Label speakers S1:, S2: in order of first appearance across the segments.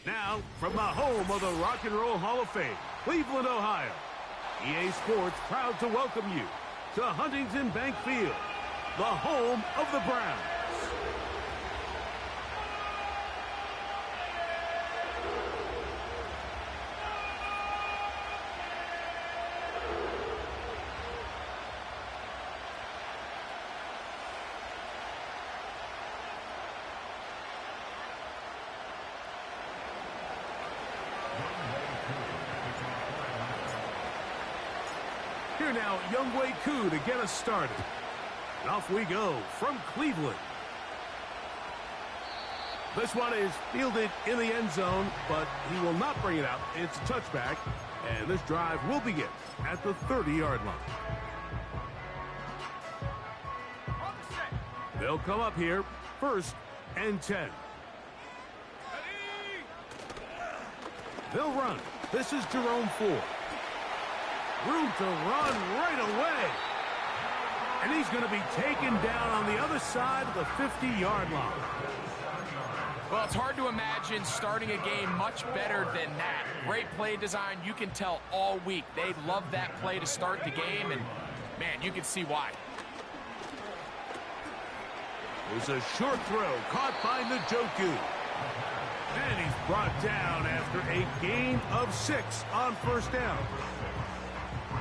S1: Now, from the home of the Rock and Roll Hall of Fame, Cleveland, Ohio, EA Sports proud to welcome you to Huntington Bank Field, the home of the Browns. Here now, Younghoe Koo to get us started. And off we go from Cleveland. This one is fielded in the end zone, but he will not bring it out. It's a touchback, and this drive will begin at the 30-yard line. They'll come up here, 1st and 10. They'll run. This is Jerome Ford. Room to run right away. And he's going to be taken down on the other side of the 50-yard line.
S2: Well, it's hard to imagine starting a game much better than that. Great play design. You can tell all week they love that play to start the game, and, man, you can see why.
S1: There's a short throw caught by Njoku. And he's brought down after a gain of 6 on 1st down.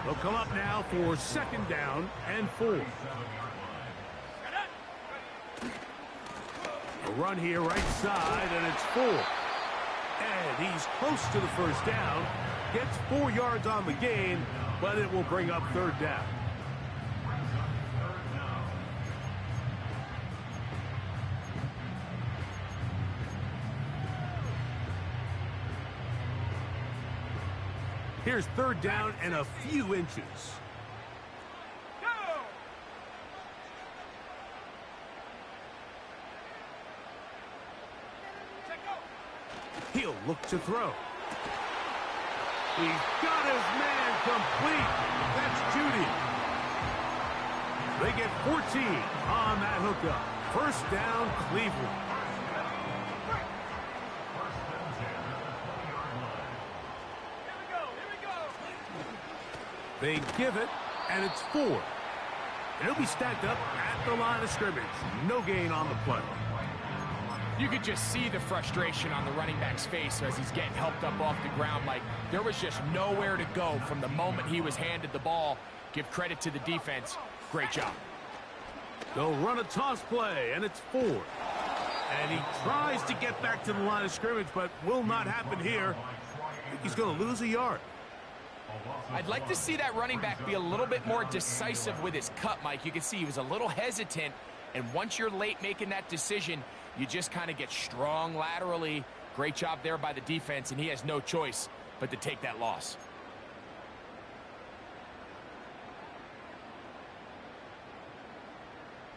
S1: They'll come up now for 2nd down and 4. A run here right side, and it's 4. And he's close to the 1st down. Gets 4 yards on the gain, but it will bring up 3rd down. Here's 3rd down and a few inches. Go! He'll look to throw. He's got his man complete. That's Judy. They get 14 on that hookup. 1st down, Cleveland. They give it, and it's 4. And it'll be stacked up at the line of scrimmage. No gain on the play.
S2: You could just see the frustration on the running back's face as he's getting helped up off the ground. Like, there was just nowhere to go from the moment he was handed the ball. Give credit to the defense. Great job.
S1: They'll run a toss play, and it's 4. And he tries to get back to the line of scrimmage, but will not happen here. I think he's going to lose a yard.
S2: I'd like to see that running back be a little bit more decisive with his cut, Mike. You can see he was a little hesitant, and once you're late making that decision, you just kind of get strong laterally. Great job there by the defense, and he has no choice but to take that loss.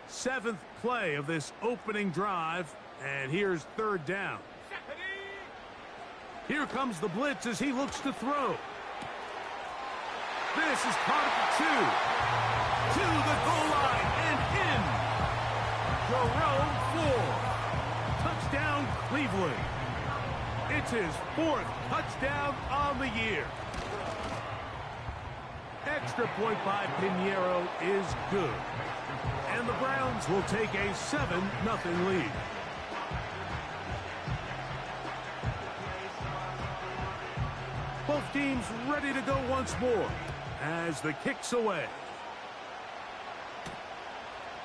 S1: Seventh play of this opening drive, and here's 3rd down. Here comes the blitz as he looks to throw. This is caught at the 2. To the goal line and in. Jerome Ford. Touchdown, Cleveland. It's his 4th touchdown on the year. Extra point by Pinheiro is good. And the Browns will take a 7-0 lead. Both teams ready to go once more as the kick's away.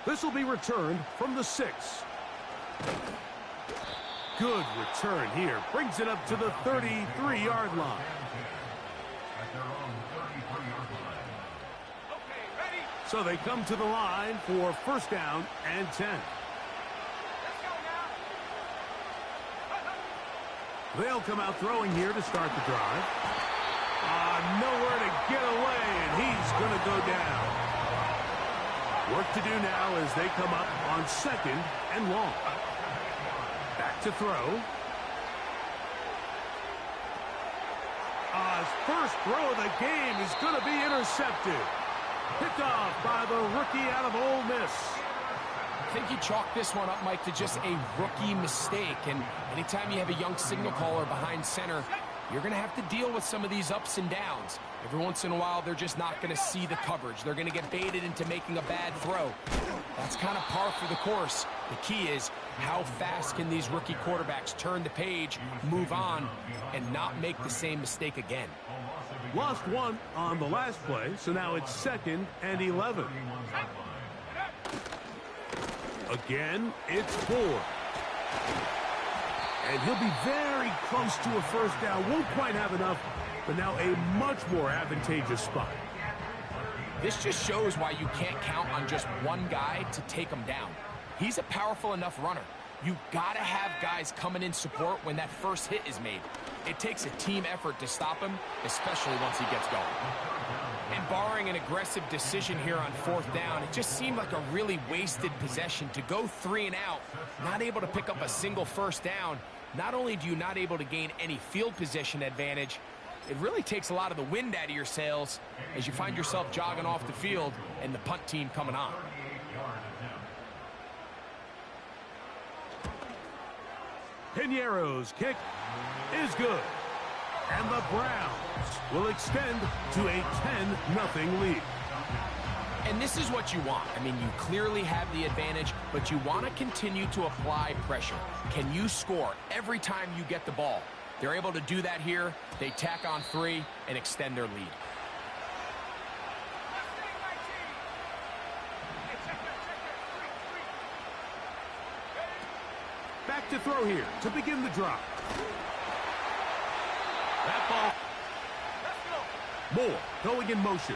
S1: This will be returned from the 6. Good return here. Brings it up to the 33-yard line. So they come to the line for 1st down and 10. They'll come out throwing here to start the drive. Nowhere to get away, and he's going to go down. Work to do now as they come up on 2nd and long. Back to throw. His first throw of the game is going to be intercepted. Picked off by the rookie out of Ole Miss.
S2: think you chalk this one up, Mike, to just a rookie mistake. And anytime you have a young signal caller behind center, you're going to have to deal with some of these ups and downs. Every once in a while, they're just not going to see the coverage. They're going to get baited into making a bad throw. That's kind of par for the course. The key is how fast can these rookie quarterbacks turn the page, move on, and not make the same mistake again.
S1: Lost one on the last play, so now it's 2nd and 11. Again, it's 4. And he'll be very close to a first down. Won't quite have enough, but now a much more advantageous spot.
S2: This just shows why you can't count on just one guy to take him down. He's a powerful enough runner. You gotta have guys coming in support when that first hit is made. It takes a team effort to stop him, especially once he gets going. And barring an aggressive decision here on 4th down, it just seemed like a really wasted possession to go 3 and out, not able to pick up a single first down. Not only do you not able to gain any field position advantage, it really takes a lot of the wind out of your sails as you find yourself jogging off the field and the punt team coming on.
S1: Piñeiro's kick is good. And the Browns will extend to a 10-0 lead.
S2: And this is what you want. I mean, you clearly have the advantage, but you want to continue to apply pressure. Can you score every time you get the ball? They're able to do that here. They tack on 3 and extend their lead.
S1: Back to throw here to begin the drive. That ball. Moore going in motion.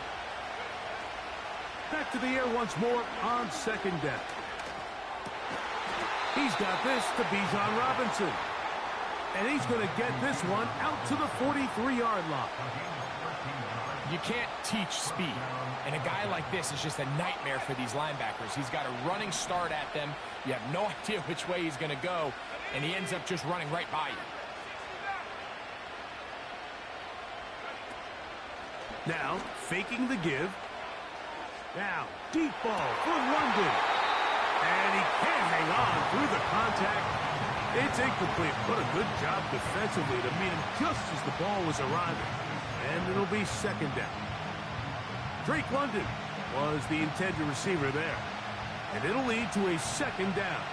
S1: Back to the air once more on 2nd down. He's got this to Bijan Robinson. And he's going to get this one out to the 43-yard line.
S2: You can't teach speed. And a guy like this is just a nightmare for these linebackers. He's got a running start at them. You have no idea which way he's going to go. And he ends up just running right by you.
S1: Now, faking the give. Now, deep ball for London. And he can't hang on through the contact. It's incomplete. What a good job defensively to meet him just as the ball was arriving. And it'll be 2nd down. Drake London was the intended receiver there. And it'll lead to a 2nd down.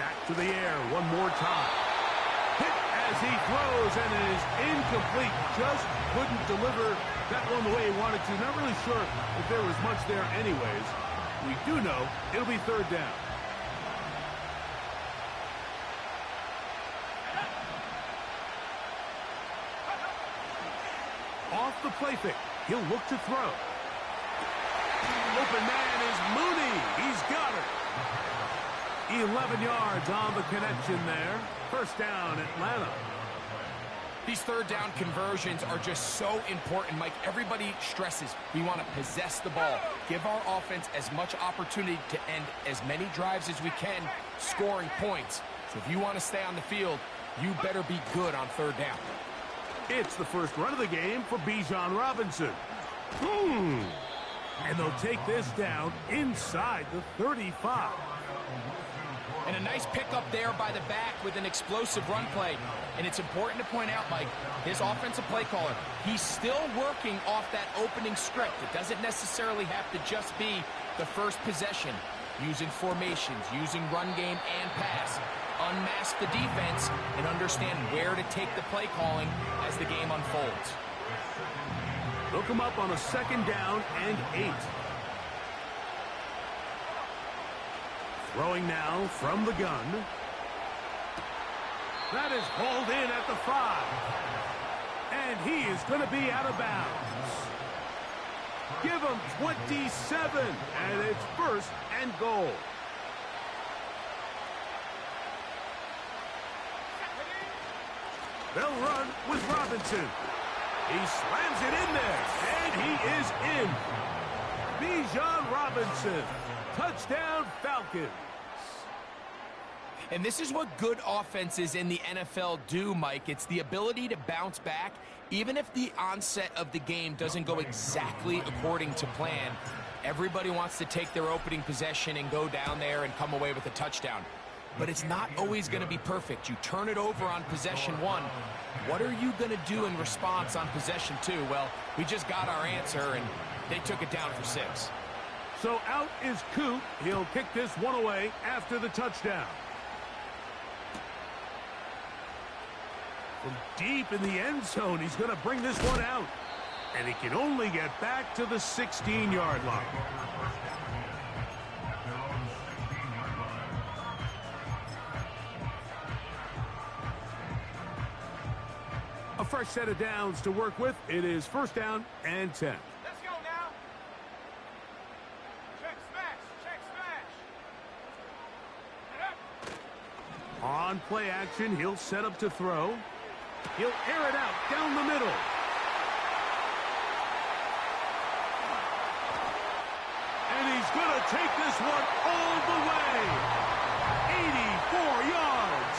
S1: Back to the air one more time. Hit as he throws, and it is incomplete. Just couldn't deliver that one the way he wanted to. Not really sure if there was much there anyways. We do know it'll be 3rd down. Off the play fake. He'll look to throw. Open man is Mooney. He's got it. 11 yards on the connection there. 1st down, Atlanta.
S2: These 3rd down conversions are just so important, Mike. Everybody stresses we want to possess the ball, give our offense as much opportunity to end as many drives as we can, scoring points. So if you want to stay on the field, you better be good on 3rd down.
S1: It's the first run of the game for Bijan Robinson. And they'll take this down inside the 35.
S2: And a nice pickup there by the back with an explosive run play. And it's important to point out, Mike, his offensive play caller, he's still working off that opening script. It doesn't necessarily have to just be the first possession. Using formations, using run game and pass. Unmask the defense and understand where to take the play calling as the game unfolds.
S1: They'll come up on a 2nd down and 8. Throwing now from the gun. That is hauled in at the 5. And he is going to be out of bounds. Give him 27. And it's 1st and goal. They'll run with Robinson. He slams it in there. And he is in. Bijan Robinson. Touchdown, Falcons.
S2: And this is what good offenses in the NFL do, Mike. It's the ability to bounce back, even if the onset of the game doesn't go exactly according to plan. Everybody wants to take their opening possession and go down there and come away with a touchdown. But it's not always going to be perfect. You turn it over on possession 1. What are you going to do in response on possession 2? Well, we just got our answer, and they took it down for 6.
S1: So out is Coop. He'll kick this one away after the touchdown. From deep in the end zone, he's going to bring this one out. And he can only get back to the 16-yard line. A fresh set of downs to work with. It is 1st down and 10.
S3: Let's go now. Check smash. Check smash.
S1: On play action, he'll set up to throw. He'll air it out down the middle. And he's going to take this one all the way. 84 yards.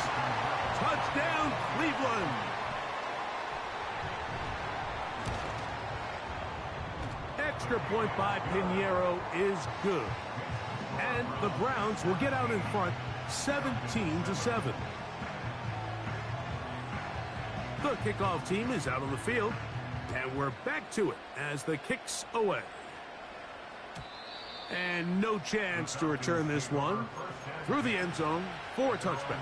S1: Touchdown, Cleveland. Extra point by Pinheiro is good. And the Browns will get out in front 17-7. The kickoff team is out on the field, and we're back to it as the kick's away. And no chance to return this one through the end zone for a touchback.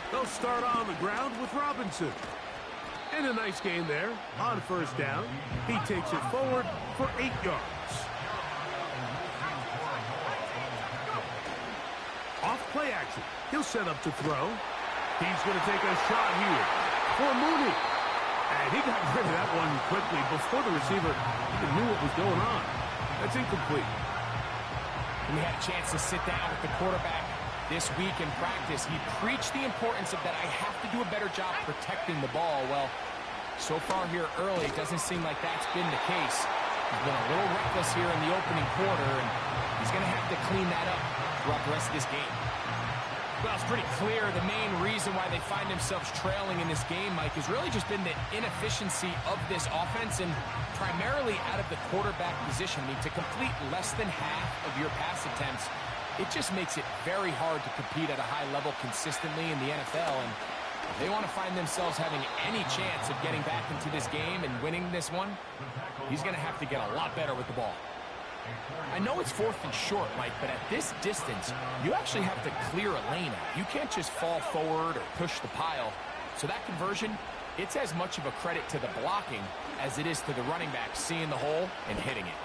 S1: They'll start on the ground with Robinson. And a nice gain there on 1st down. He takes it forward for 8 yards. Off play action. He'll set up to throw. He's going to take a shot here for Mooney. And he got rid of that one quickly before the receiver even knew what was going on. That's incomplete.
S2: We had a chance to sit down with the quarterback this week in practice. He preached the importance of that I have to do a better job protecting the ball. Well, so far here early, it doesn't seem like that's been the case. He's been a little reckless here in the opening quarter, and he's going to have to clean that up throughout the rest of this game. Well, it's pretty clear the main reason why they find themselves trailing in this game, Mike, has really just been the inefficiency of this offense and primarily out of the quarterback position. I mean, to complete less than half of your pass attempts, it just makes it very hard to compete at a high level consistently in the NFL. And if they want to find themselves having any chance of getting back into this game and winning this one, he's going to have to get a lot better with the ball. I know it's 4th and short, Mike, but at this distance, you actually have to clear a lane out. You can't just fall forward or push the pile. So that conversion, it's as much of a credit to the blocking as it is to the running back seeing the hole and hitting it.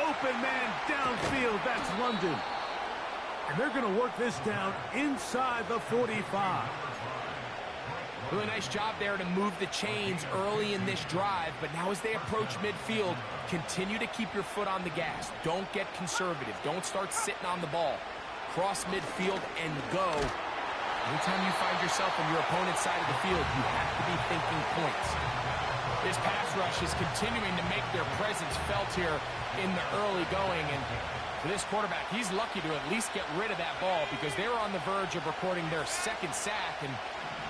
S1: Open man downfield. That's London. And they're going to work this down inside the 45.
S2: Really nice job there to move the chains early in this drive, but now as they approach midfield, continue to keep your foot on the gas. Don't get conservative. Don't start sitting on the ball. Cross midfield and go. Anytime you find yourself on your opponent's side of the field, you have to be thinking points. This pass rush is continuing to make their presence felt here in the early going, and for this quarterback, he's lucky to at least get rid of that ball because they were on the verge of recording their 2nd sack, and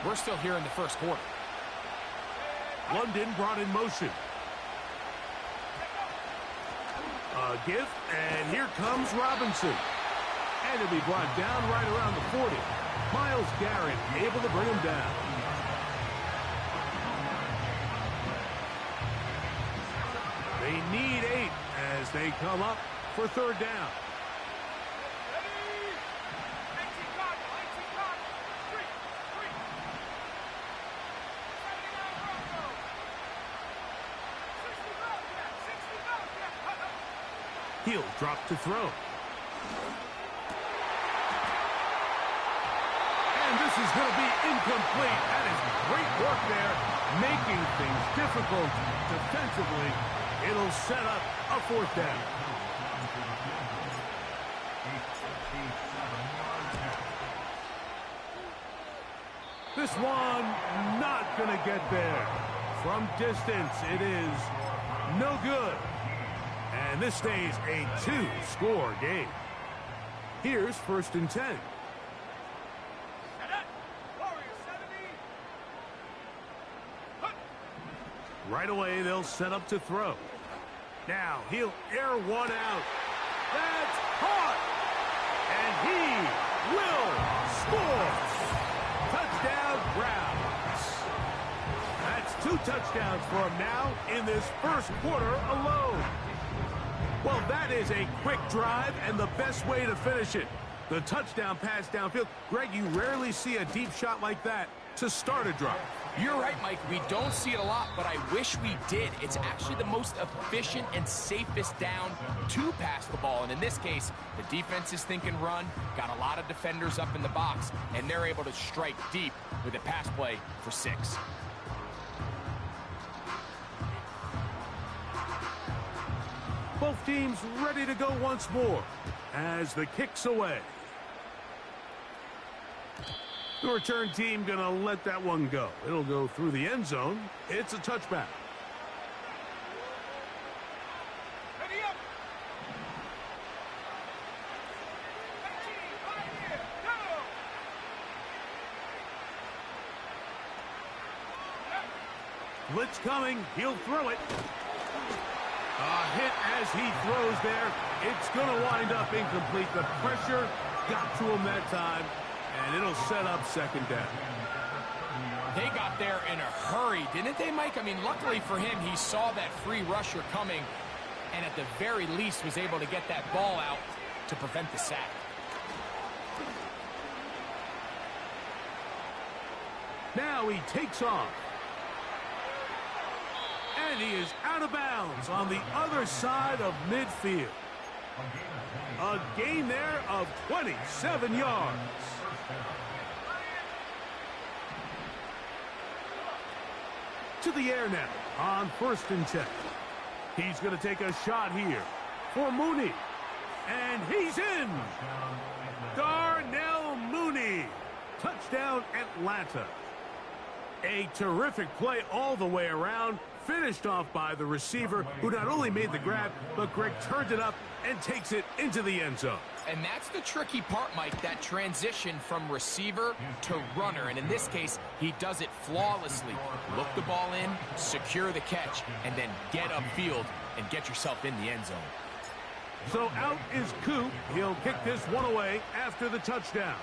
S2: we're still here in the 1st quarter.
S1: London brought in motion. A gift, and here comes Robinson. And he'll be brought down right around the 40. Myles Garrett able to bring him down. They need 8 as they come up for 3rd down. He'll drop to throw. And this is going to be incomplete. That is great work there, making things difficult defensively. It'll set up a 4th down. This one not going to get there. from distance. It is no good. And this stays a two-score game. Here's 1st and 10. Right away, they'll set up to throw. Now, he'll air one out. That's caught! And he will score! Touchdown, Browns. That's 2 touchdowns for him now in this first quarter alone. Well, that is a quick drive and the best way to finish it. The touchdown pass downfield. Greg, you rarely see a deep shot like that to start a drive.
S2: You're right, Mike. We don't see it a lot, but I wish we did. It's actually the most efficient and safest down to pass the ball. And in this case, the defense is thinking run, got a lot of defenders up in the box, and they're able to strike deep with a pass play for 6.
S1: Both teams ready to go once more as the kick's away. The return team going to let that one go. It'll go through the end zone. It's a touchback.
S3: Ready up.
S1: Blitz coming. He'll throw it. A hit as he throws there. It's going to wind up incomplete. The pressure got to him that time, and it'll set up 2nd down.
S2: They got there in a hurry, didn't they, Mike? I mean, luckily for him, he saw that free rusher coming, and at the very least was able to get that ball out to prevent the sack.
S1: Now he takes off. And he is out of bounds on the other side of midfield. A gain there of 27 yards. To the air now on 1st and 10. He's going to take a shot here for Mooney. And he's in. Darnell Mooney. Touchdown, Atlanta. A terrific play all the way around. Finished off by the receiver, who not only made the grab, but Greg turned it up and takes it into the end zone.
S2: And that's the tricky part, Mike, that transition from receiver to runner. And in this case, he does it flawlessly. Look the ball in, secure the catch, and then get upfield and get yourself in the end zone.
S1: So out is Coop. He'll kick this one away after the touchdown.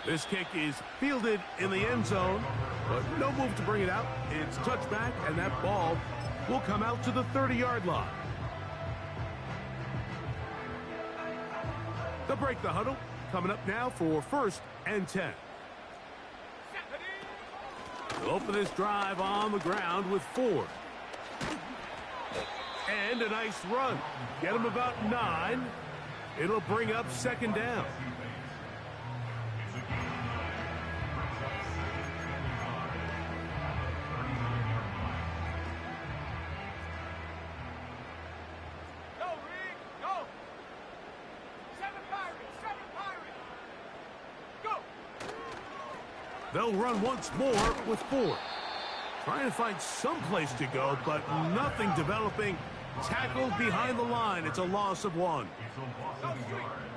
S1: This kick is fielded in the end zone, but no move to bring it out. It's touchback, and that ball will come out to the 30-yard line. They'll break the huddle. Coming up now for 1st and 10. They'll open this drive on the ground with 4. And a nice run. Get him about 9. It'll bring up 2nd down. They'll run once more with 4. Trying to find some place to go, but nothing developing. Tackled behind the line. It's a loss of 1.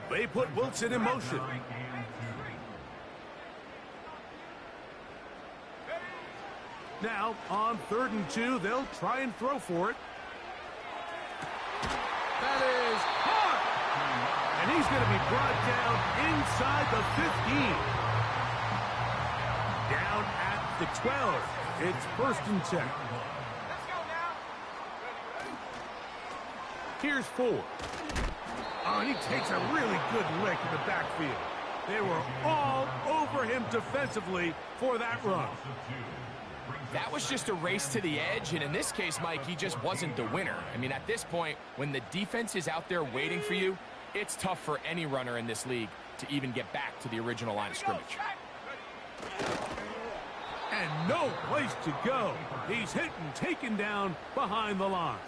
S1: They put Wilson in motion. Now, on 3rd and 2, they'll try and throw for it. That is caught! And he's going to be brought down inside the 15. Down at the 12. It's 1st and 10.
S3: Let's go now.
S1: Here's 4. Oh, and he takes a really good lick in the backfield. They were all over him defensively for that run.
S2: That was just a race to the edge, and in this case, Mike, he just wasn't the winner. I mean, at this point, when the defense is out there waiting for you, it's tough for any runner in this league to even get back to the original line of scrimmage.
S1: And no place to go. He's hit and taken down behind the line.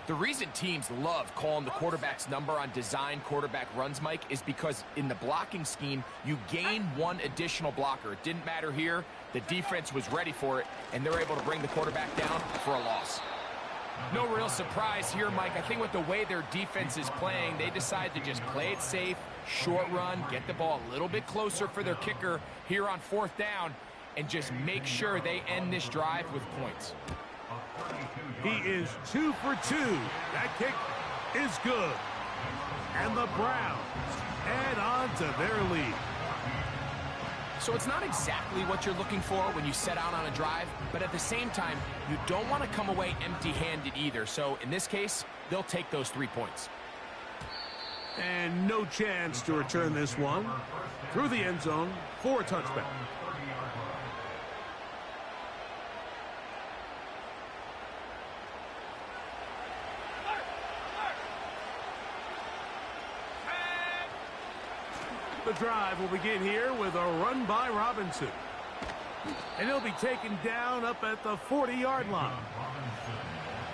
S2: The reason teams love calling the quarterback's number on design quarterback runs, Mike, is because in the blocking scheme, you gain one additional blocker. It didn't matter here. The defense was ready for it, and they're able to bring the quarterback down for a loss. No real surprise here, Mike. I think with the way their defense is playing, they decide to just play it safe, short run, get the ball a little bit closer for their kicker here on 4th down, and just make sure they end this drive with points.
S1: He is 2 for 2. That kick is good. And the Browns add on to their lead.
S2: So it's not exactly what you're looking for when you set out on a drive, but at the same time, you don't want to come away empty-handed either. So in this case, they'll take those 3 points.
S1: And no chance to return this one through the end zone for a touchback. The drive will begin here with a run by Robinson. And he'll be taken down up at the 40-yard line.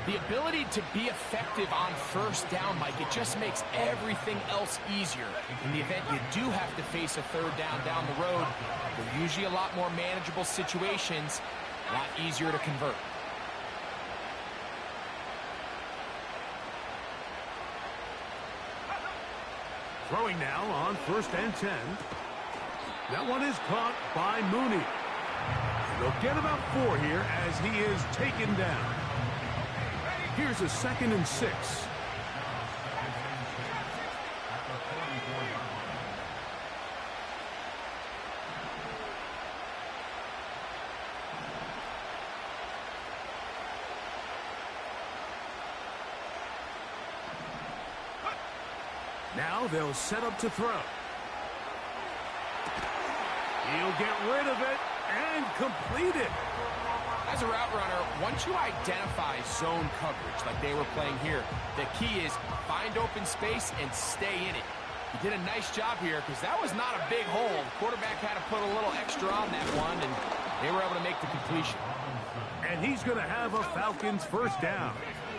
S2: The ability to be effective on 1st down, Mike, it just makes everything else easier. In the event you do have to face a 3rd down the road, they're usually a lot more manageable situations, a lot easier to convert.
S1: Throwing now on 1st and 10. That one is caught by Mooney. They'll get about 4 here as he is taken down. Here's a 2nd and 6. Now they'll set up to throw. He'll get rid of it and complete it.
S2: As a route runner, once you identify zone coverage like they were playing here, the key is find open space and stay in it. He did a nice job here because that was not a big hole. The quarterback had to put a little extra on that one, and they were able to make the completion.
S1: And he's going to have a Falcons 1st down.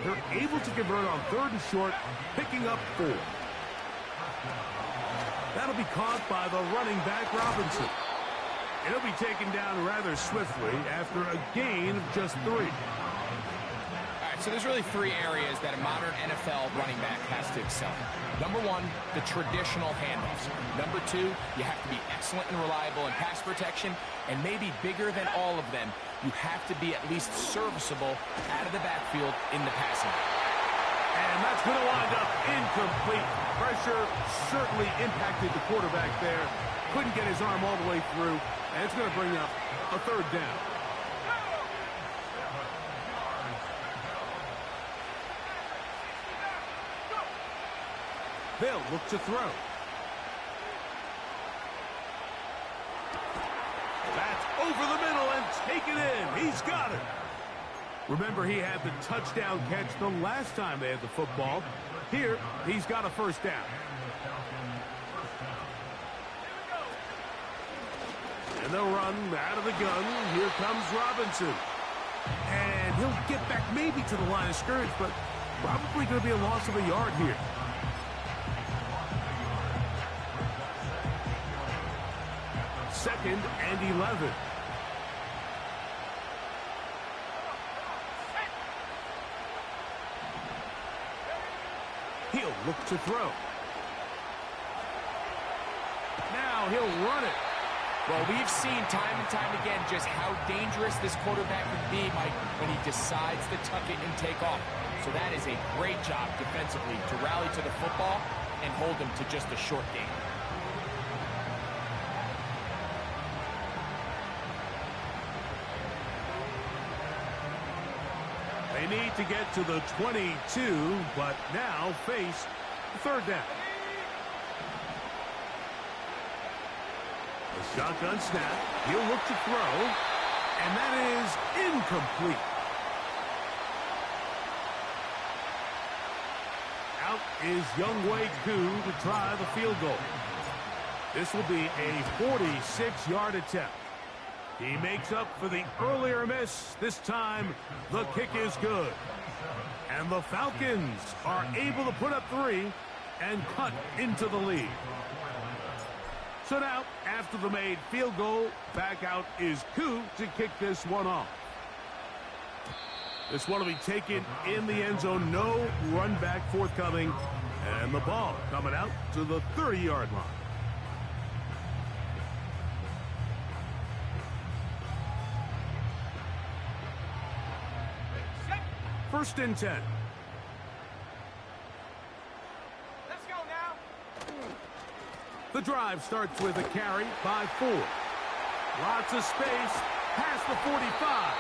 S1: They're able to convert on 3rd and short, picking up 4. That'll be caught by the running back, Robinson. And he'll be taken down rather swiftly after a gain of just 3.
S2: All right, so there's really 3 areas that a modern NFL running back has to excel. Number 1, the traditional handoffs. Number 2, you have to be excellent and reliable in pass protection. And maybe bigger than all of them, you have to be at least serviceable out of the backfield in the passing game.
S1: And that's going to wind up incomplete. Pressure certainly impacted the quarterback there. Couldn't get his arm all the way through. And it's going to bring up a 3rd down. They'll look to throw. That's over the middle and taken in. He's got it. Remember, he had the touchdown catch the last time they had the football. Here, he's got a 1st down. And they'll run out of the gun. Here comes Robinson. And he'll get back maybe to the line of scrimmage, but probably going to be a loss of a yard here. Second and 11. He'll look to throw. Now he'll run it.
S2: Well, we've seen time and time again just how dangerous this quarterback can be, Mike, when he decides to tuck it and take off. So that is a great job defensively to rally to the football and hold him to just a short gain.
S1: They need to get to the 22, but now face 3rd down. The shotgun snap. He'll look to throw, and that is incomplete. Out is Younghoe Koo to try the field goal. This will be a 46-yard attempt. He makes up for the earlier miss. This time, the kick is good. And the Falcons are able to put up 3 and cut into the lead. So now, after the made field goal, back out is Koo to kick this one off. This one will be taken in the end zone. No run back forthcoming. And the ball coming out to the 30-yard line. First and 10.
S3: Let's go now.
S1: The drive starts with a carry by 4. Lots of space past the 45.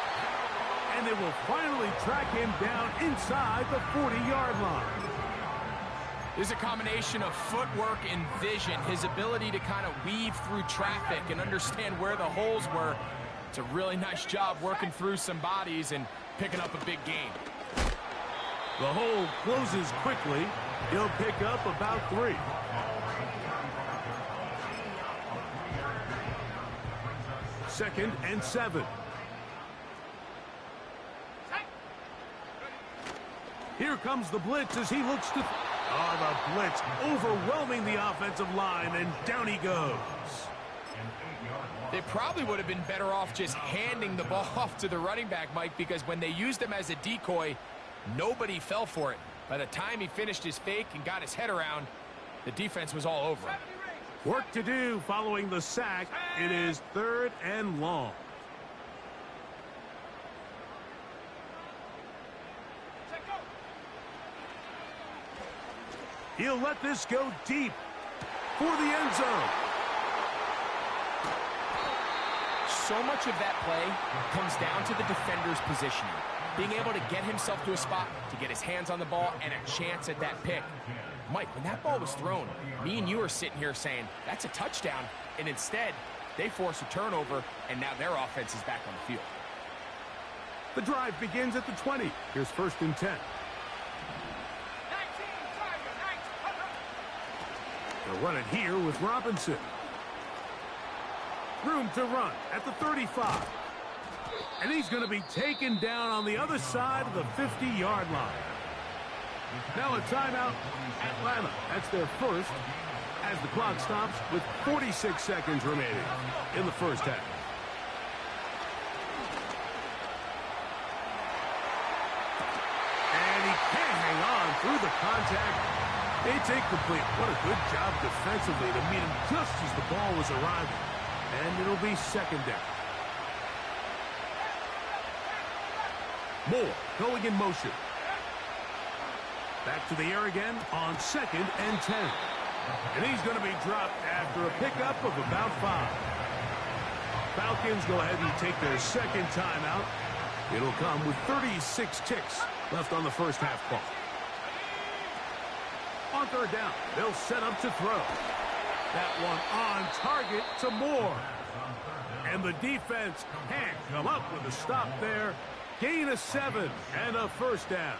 S1: And they will finally track him down inside the 40-yard line.
S2: There's a combination of footwork and vision, his ability to kind of weave through traffic and understand where the holes were. It's a really nice job working through some bodies and picking up a big gain.
S1: The hole closes quickly. He'll pick up about 3. Second and 7. Here comes the blitz as he looks to... Oh, the blitz overwhelming the offensive line, and down he goes.
S2: They probably would have been better off just handing the ball off to the running back, Mike, because when they used him as a decoy, nobody fell for it. By the time he finished his fake and got his head around, the defense was all over him.
S1: Work to do following the sack. It is 3rd and long. He'll let this go deep for the end zone.
S2: So much of that play comes down to the defender's positioning. Being able to get himself to a spot, to get his hands on the ball, and a chance at that pick. Mike, when that ball was thrown, me and you are sitting here saying, that's a touchdown. And instead, they force a turnover, and now their offense is back on the field.
S1: The drive begins at the 20. Here's 1st and 10. They'll run it here with Robinson. Room to run at the 35. And he's going to be taken down on the other side of the 50-yard line. Now a timeout, Atlanta. That's their first, as the clock stops with 46 seconds remaining in the first half. And he can't hang on through the contact. It's incomplete. What a good job defensively to meet him just as the ball was arriving. And it'll be 2nd down. Moore going in motion. Back to the air again on 2nd and 10. And he's going to be dropped after a pickup of about 5. Falcons go ahead and take their 2nd timeout. It'll come with 36 ticks left on the first half clock. On 3rd down, they'll set up to throw. That one on target to Moore. And the defense can't come up with a stop there. Gain of 7 and a 1st down.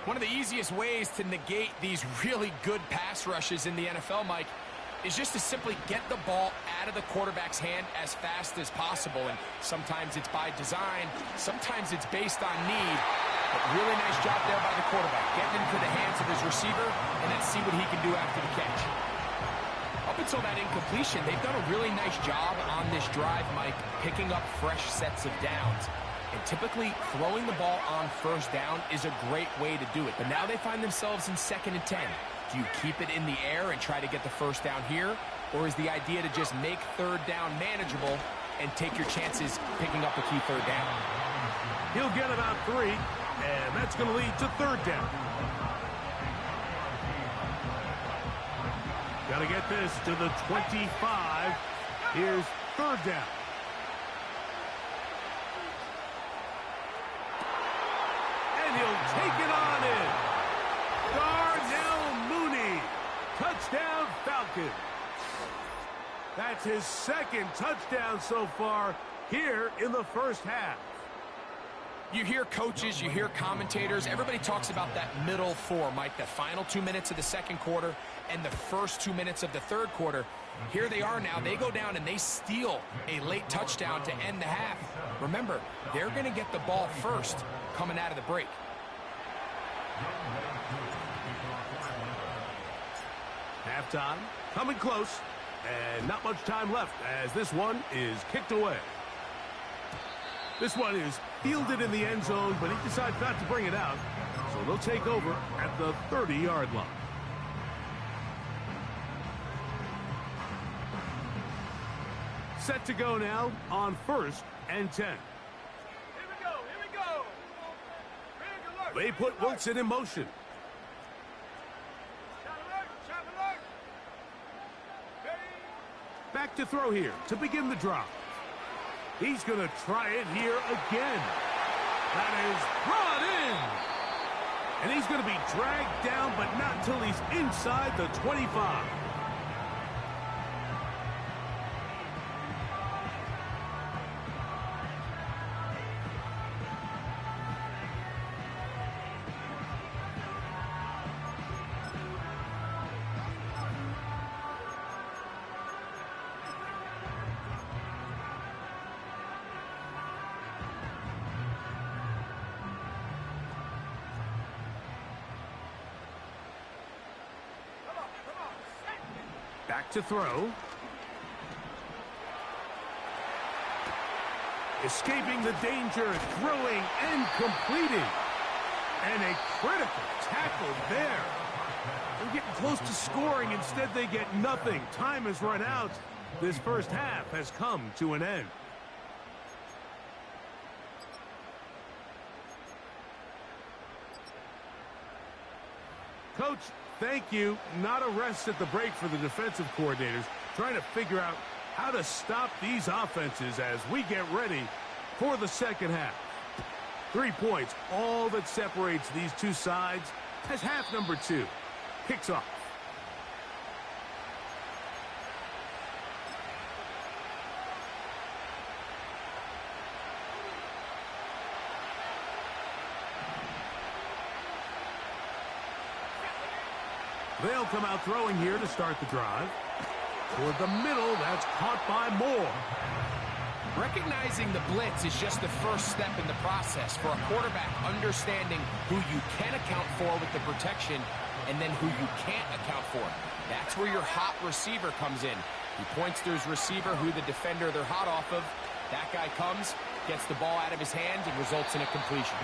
S2: One of the easiest ways to negate these really good pass rushes in the NFL, Mike, is just to simply get the ball out of the quarterback's hand as fast as possible. And sometimes it's by design, sometimes it's based on need. But really nice job there by the quarterback, getting into the hands of his receiver, and then see what he can do after the catch. Up until that incompletion, they've done a really nice job on this drive, Mike, picking up fresh sets of downs. And typically, throwing the ball on 1st down is a great way to do it. But now they find themselves in 2nd and 10. Do you keep it in the air and try to get the 1st down here? Or is the idea to just make 3rd down manageable and take your chances picking up a key 3rd down?
S1: He'll get about 3, and that's going to lead to 3rd down. Got to get this to the 25. Here's 3rd down. And he'll take it on in. Darnell Mooney. Touchdown Falcons. That's his 2nd touchdown so far here in the first half.
S2: You hear coaches, you hear commentators, everybody talks about that middle 4, Mike, the final 2 minutes of the 2nd quarter and the first 2 minutes of the 3rd quarter. Here they are now. They go down and they steal a late touchdown to end the half. Remember, they're going to get the ball first coming out of the break.
S1: Halftime, coming close, and not much time left as this one is kicked away. This one is fielded in the end zone, but he decides not to bring it out, so they'll take over at the 30-yard line. Set to go now on 1st and 10.
S3: Here we go, here we go.
S1: They put Wilson in motion. Back to throw here to begin the drop. He's going to try it here again. That is brought in. And he's going to be dragged down, but not until he's inside the 25. Back to throw. Escaping the danger, throwing and completing. And a critical tackle there. They're getting close to scoring. Instead, they get nothing. Time has run out. This first half has come to an end. Coach, thank you. Not a rest at the break for the defensive coordinators, trying to figure out how to stop these offenses as we get ready for the second half. 3 points, all that separates these two sides, as half number 2 kicks off. They'll come out throwing here to start the drive. Toward the middle, that's caught by Moore.
S2: Recognizing the blitz is just the first step in the process for a quarterback understanding who you can account for with the protection and then who you can't account for. That's where your hot receiver comes in. He points to his receiver who the defender they're hot off of. That guy comes, gets the ball out of his hands, and results in a completion.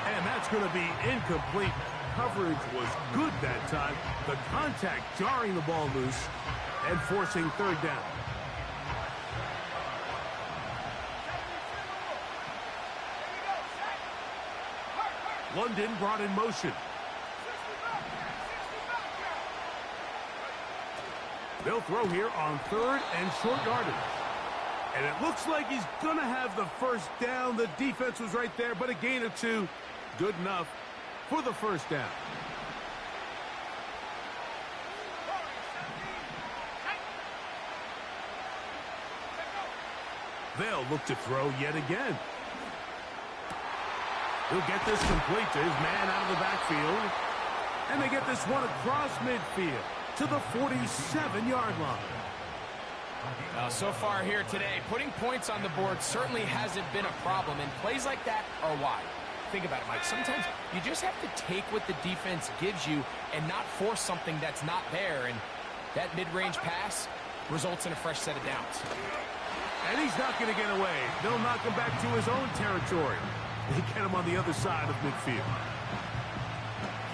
S1: And that's going to be incomplete. Coverage was good that time. The contact jarring the ball loose and forcing third down. London brought in motion. They'll throw here on 3rd and short yardage. And it looks like he's going to have the first down. The defense was right there, but a gain of 2. Good enough for the first down. They'll look to throw yet again. He'll get this complete to his man out of the backfield. And they get this one across midfield to the 47-yard line.
S2: So far here today, putting points on the board certainly hasn't been a problem, and plays like that are why. Think about it, Mike. Sometimes you just have to take what the defense gives you and not force something that's not there, and that mid-range pass results in a fresh set of downs.
S1: And he's not going to get away. They'll knock him back to his own territory. They get him on the other side of midfield.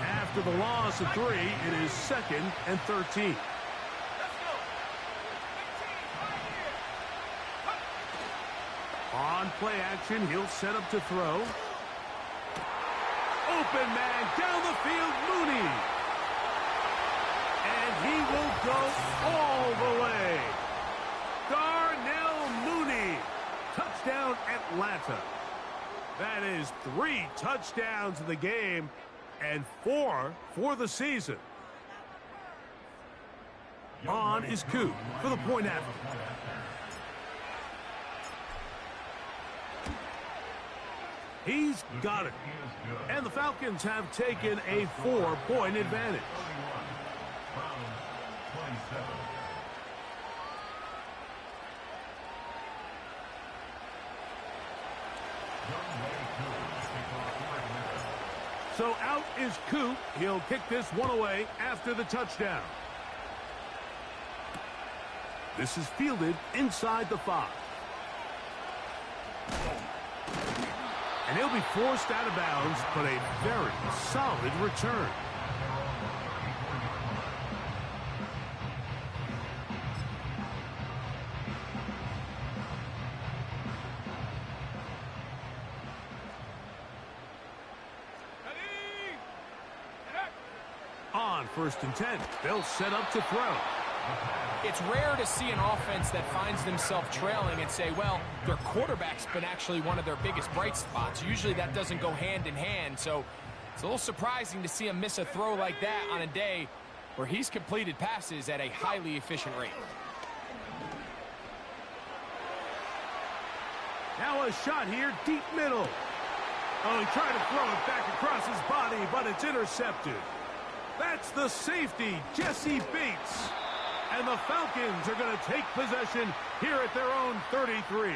S1: After the loss of 3, it is 2nd and 13. On play action, he'll set up to throw. Open man down the field, Mooney. And he will go all the way. Darnell Mooney. Touchdown, Atlanta. That is 3 touchdowns in the game and 4 for the season. On is Coop for the point after. He's got it. And the Falcons have taken a 4-point advantage. So out is Coop. He'll kick this one away after the touchdown. This is fielded inside the 5. And he'll be forced out of bounds, but a very solid return. On 1st and 10, they'll set up to throw.
S2: It's rare to see an offense that finds themselves trailing and say, well, their quarterback's been actually one of their biggest bright spots. Usually that doesn't go hand in hand, so it's a little surprising to see him miss a throw like that on a day where he's completed passes at a highly efficient rate.
S1: Now a shot here, deep middle. Oh, he tried to throw it back across his body, but it's intercepted. That's the safety, Jesse Bates. And the Falcons are going to take possession here at their own 33.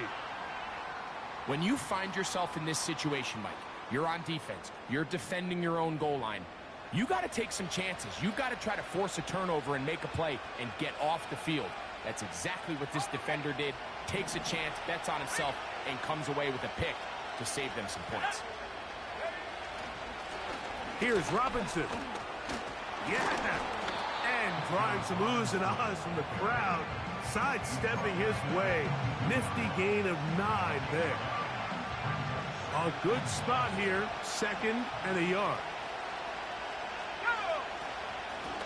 S2: When you find yourself in this situation, Mike, you're on defense, you're defending your own goal line, you got to take some chances. You got to try to force a turnover and make a play and get off the field. That's exactly what this defender did. Takes a chance, bets on himself, and comes away with a pick to save them some points.
S1: Here's Robinson. Yeah! And drawing some oohs and ahs from the crowd. Sidestepping his way. Nifty gain of 9 there. A good spot here. 2nd and a yard.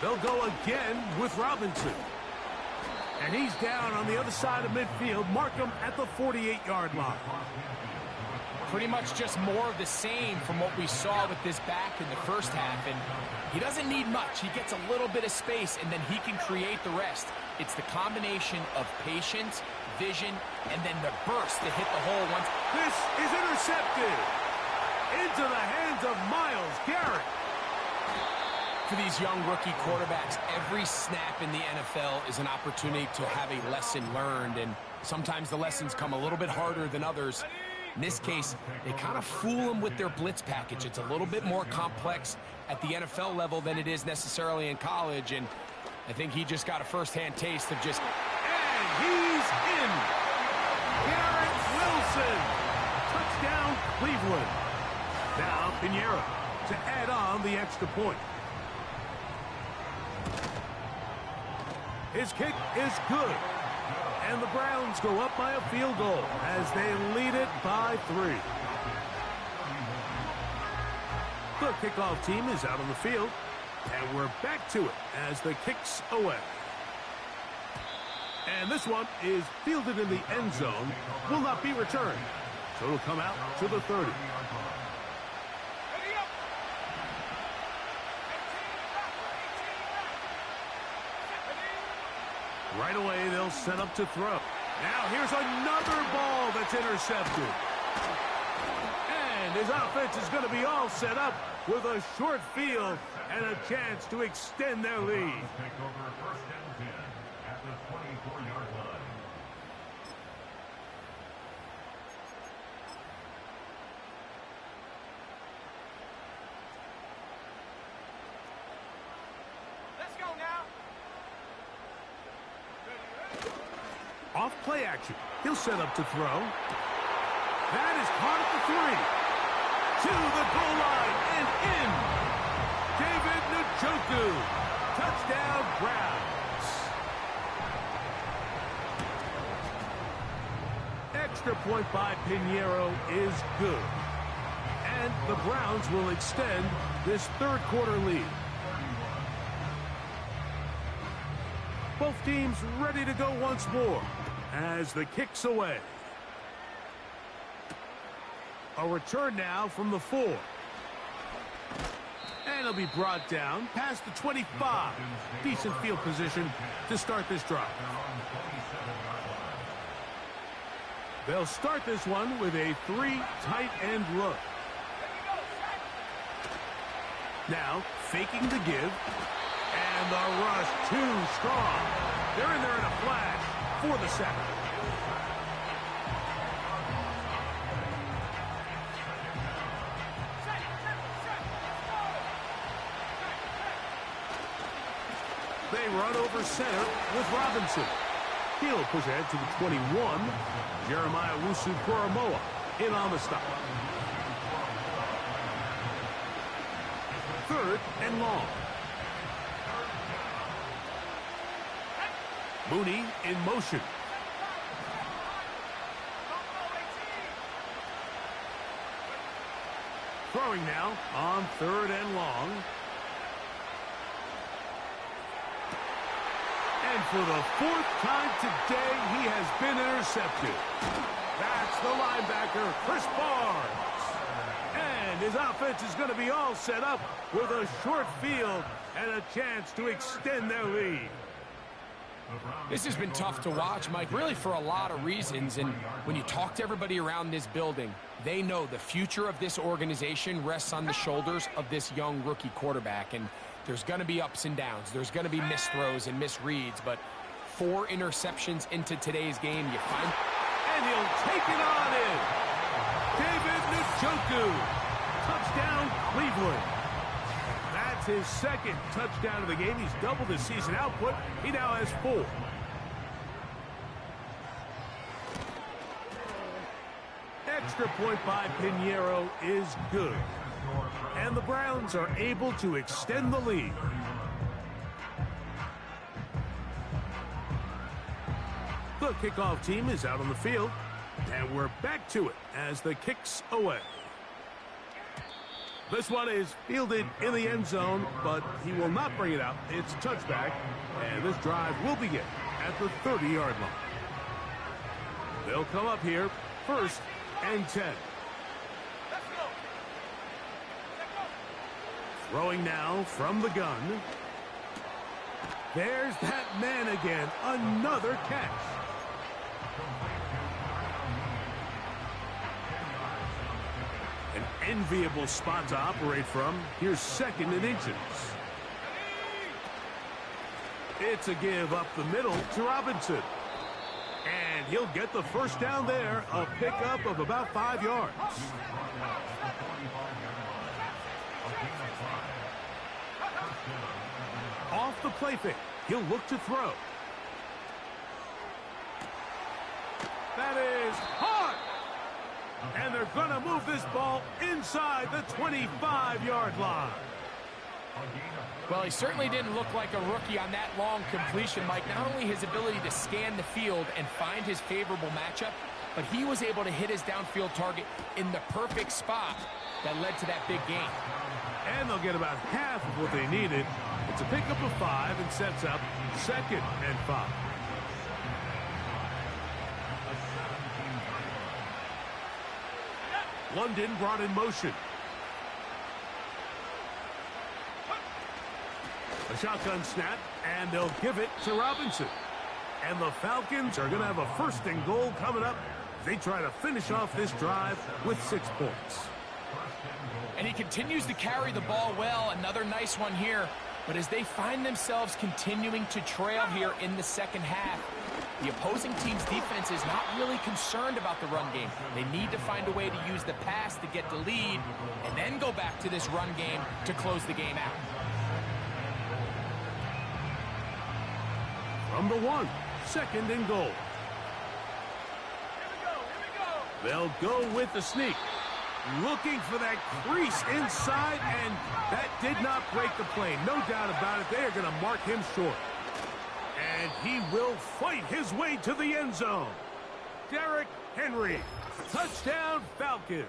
S1: They'll go again with Robinson. And he's down on the other side of midfield. Mark him at the 48-yard line.
S2: Pretty much just more of the same from what we saw with this back in the first half. And he doesn't need much. He gets a little bit of space, and then he can create the rest. It's the combination of patience, vision, and then the burst to hit the hole once.
S1: This is intercepted. Into the hands of Myles Garrett.
S2: For these young rookie quarterbacks, every snap in the NFL is an opportunity to have a lesson learned, and sometimes the lessons come a little bit harder than others. In this case, they kind of fool them with their blitz package. It's a little bit more complex at the NFL level than it is necessarily in college, and I think he just got a first-hand taste of just...
S1: And he's in! Garrett Wilson! Touchdown, Cleveland. Now, Pinheiro to add on the extra point. His kick is good. And the Browns go up by a field goal as they lead it by 3. The kickoff team is out on the field, and we're back to it as the kick's away. And this one is fielded in the end zone, will not be returned. So it'll come out to the 30. Right away, they'll set up to throw. Now here's another ball that's intercepted. And his offense is going to be all set up with a short field and a chance to extend their lead.
S3: Let's go now.
S1: Off play action. He'll set up to throw. That is caught at the 3. To the goal line and in. David Njoku. Touchdown, Browns. Extra point by Pinheiro is good. And the Browns will extend this third quarter lead. Both teams ready to go once more as the kick's away. A return now from the 4. And it'll be brought down past the 25. Decent field position to start this drive. They'll start this one with a 3 tight end look. Now faking the give. And the rush too strong. They're in there in a flash for the sack. run over center with Robinson. He'll push ahead to the 21. Jeremiah Wusu-Koromoa in on the stop. 3rd and long. Mooney in motion. Throwing now on 3rd and long. And for the 4th time today, he has been intercepted. That's the linebacker, Chris Barnes. And his offense is going to be all set up with a short field and a chance to extend their lead.
S2: This has been tough to watch, Mike, really for a lot of reasons. And when you talk to everybody around this building, they know the future of this organization rests on the shoulders of this young rookie quarterback. And there's going to be ups and downs. There's going to be missed throws and misreads. But 4 interceptions into today's game, you find...
S1: And he'll take it on in. David Njoku. Touchdown, Cleveland. That's his 2nd touchdown of the game. He's doubled his season output. He now has 4. Extra point by Pinheiro is good. And the Browns are able to extend the lead. The kickoff team is out on the field. And we're back to it as the kick's away. This one is fielded in the end zone, but he will not bring it out. It's touchback, and this drive will begin at the 30-yard line. They'll come up here, 1st and 10. Throwing now from the gun. There's that man again, another catch. An enviable spot to operate from. Here's 2nd and inches. It's a give up the middle to Robinson. And he'll get the 1st down there, a pickup of about 5 yards. Off the play fake, he'll look to throw. That is hard. And they're going to move this ball inside the 25-yard line.
S2: Well, he certainly didn't look like a rookie on that long completion, Mike. Not only his ability to scan the field and find his favorable matchup, but he was able to hit his downfield target in the perfect spot that led to that big gain.
S1: And they'll get about half of what they needed. It's a pickup of 5 and sets up 2nd and 5. London brought in motion. A shotgun snap, and they'll give it to Robinson. And the Falcons are going to have a 1st and goal coming up. They try to finish off this drive with 6 points.
S2: And he continues to carry the ball well. Another nice one here. But as they find themselves continuing to trail here in the 2nd half, the opposing team's defense is not really concerned about the run game. They need to find a way to use the pass to get the lead and then go back to this run game to close the game out.
S1: From the 1, 2nd and goal. They'll go with the sneak. Looking for that crease inside, and that did not break the play. No doubt about it. They are going to mark him short. And he will fight his way to the end zone. Derrick Henry. Touchdown, Falcons.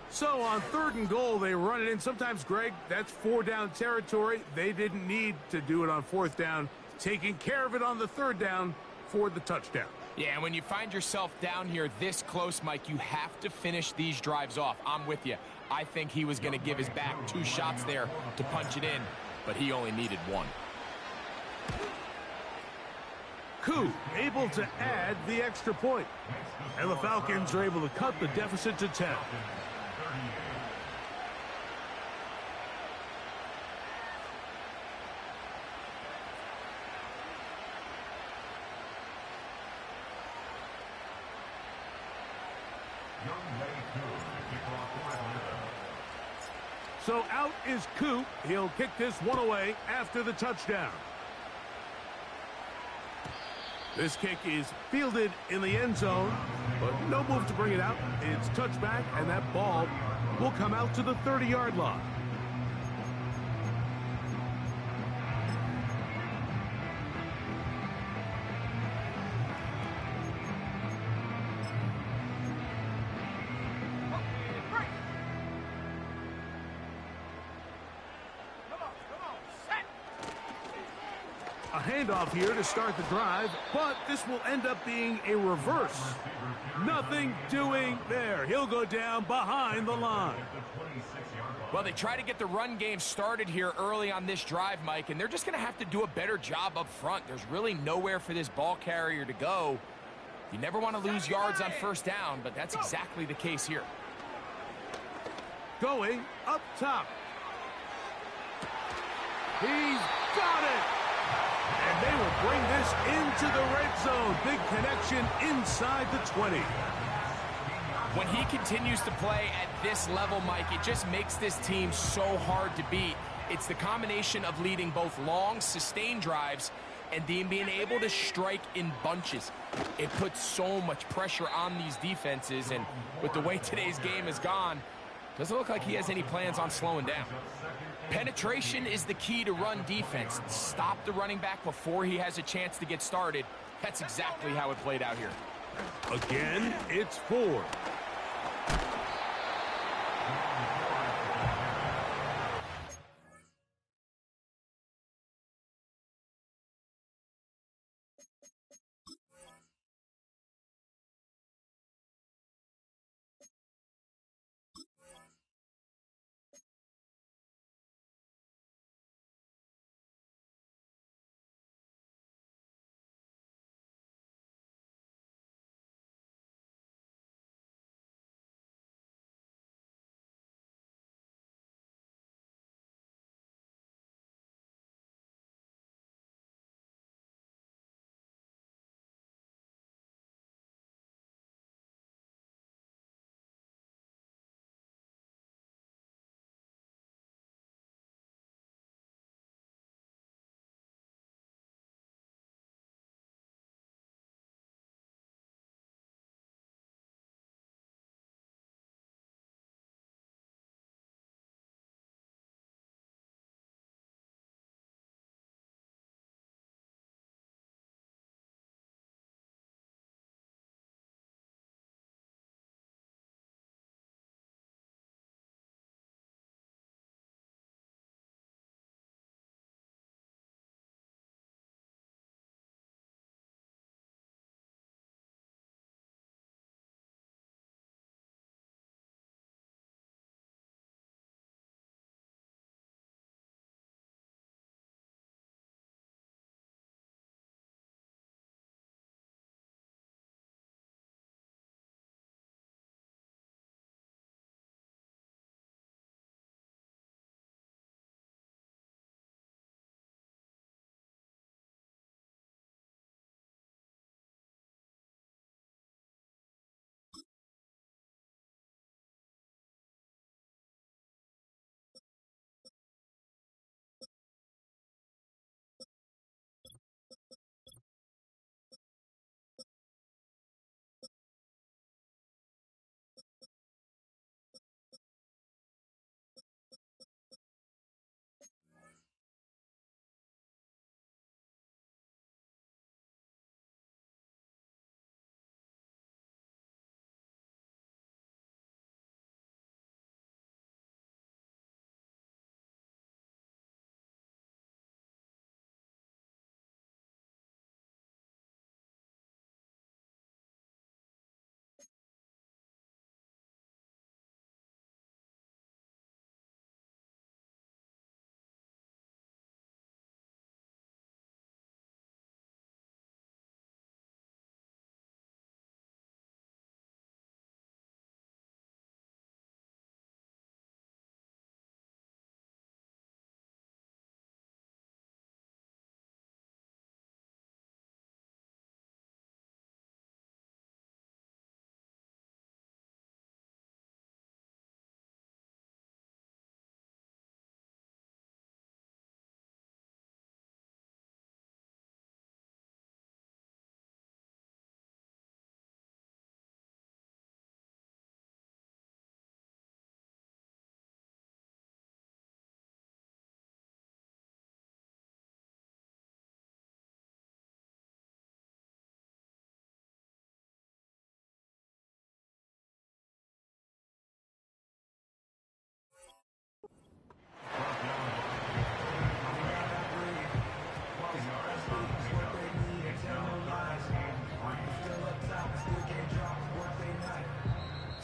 S1: So on 3rd and goal, they run it in. Sometimes, Greg, that's 4-down territory. They didn't need to do it on 4th down. Taking care of it on the 3rd down for the touchdown.
S2: Yeah, and when you find yourself down here this close, Mike, you have to finish these drives off. I'm with you. I think he was going to give his back 2 shots there to punch it in, but he only needed 1.
S1: Koo able to add the extra point. And the Falcons are able to cut the deficit to 10. So out is Coop. He'll kick this one away after the touchdown. This kick is fielded in the end zone, but no move to bring it out. It's touchback, and that ball will come out to the 30-yard line. A handoff here to start the drive, but this will end up being a reverse. Nothing doing there. He'll go down behind the line.
S2: Well, they try to get the run game started here early on this drive, Mike, and they're just going to have to do a better job up front. There's really nowhere for this ball carrier to go. You never want to lose yards on first down, but that's exactly the case here.
S1: Going up top. He's got it. And they will bring this into the red zone. Big connection inside the 20.
S2: When he continues to play at this level, Mike, it just makes this team so hard to beat. It's the combination of leading both long, sustained drives and being able to strike in bunches. It puts so much pressure on these defenses, and with the way today's game has gone, doesn't look like he has any plans on slowing down. Penetration is the key to run defense. Stop the running back before he has a chance to get started. That's exactly how it played out here.
S1: Again, it's 4.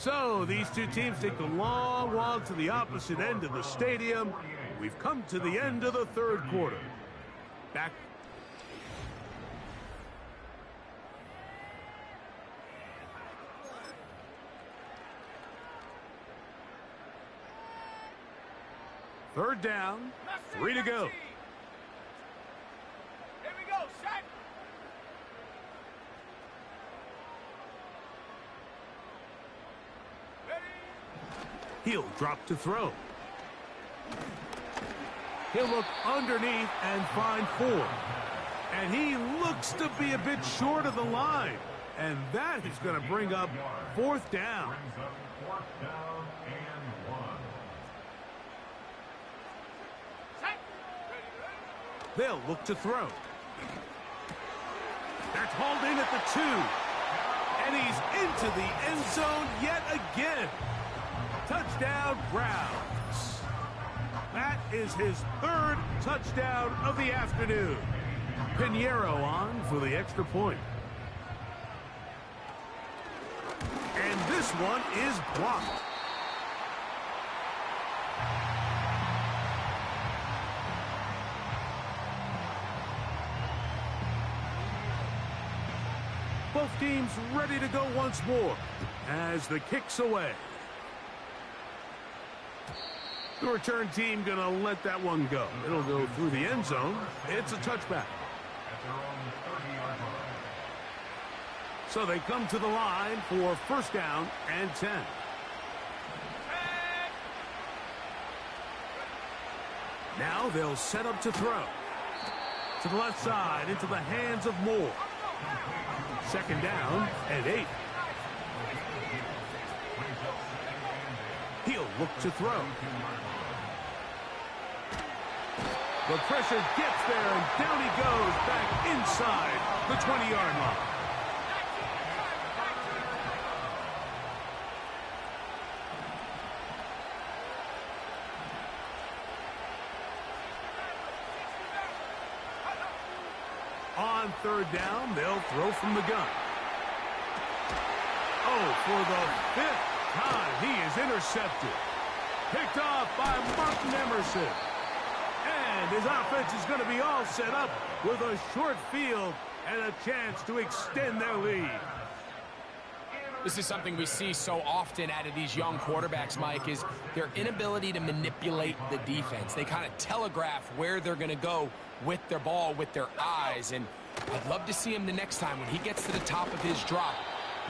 S1: So these two teams take the long walk to the opposite end of the stadium. We've come to the end of the third quarter. Back. Third down, 3 to go.
S3: Here we go, set. Ready.
S1: He'll drop to throw. He'll look underneath and find 4. And he looks to be a bit short of the line. And that is going to bring up 4th down. They'll look to throw. That's hauled in at the 2. And he's into the end zone yet again. Touchdown, Browns. That is his 3rd touchdown of the afternoon. Pinheiro on for the extra point. And this one is blocked. Both teams ready to go once more as the kick's away. The return team going to let that one go. It'll go through the end zone. It's a touchback. So they come to the line for 1st down and 10. Now they'll set up to throw. To the left side, into the hands of Moore. 2nd down and 8. He'll look to throw. The pressure gets there, and down he goes back inside the 20-yard line. On 3rd down, they'll throw from the gun. Oh, for the 5th time, he is intercepted. Picked off by Martin Emerson. And his offense is going to be all set up with a short field and a chance to extend their lead.
S2: This is something we see so often out of these young quarterbacks, Mike, is their inability to manipulate the defense. They kind of telegraph where they're going to go with their ball, with their eyes. And I'd love to see him the next time when he gets to the top of his drop.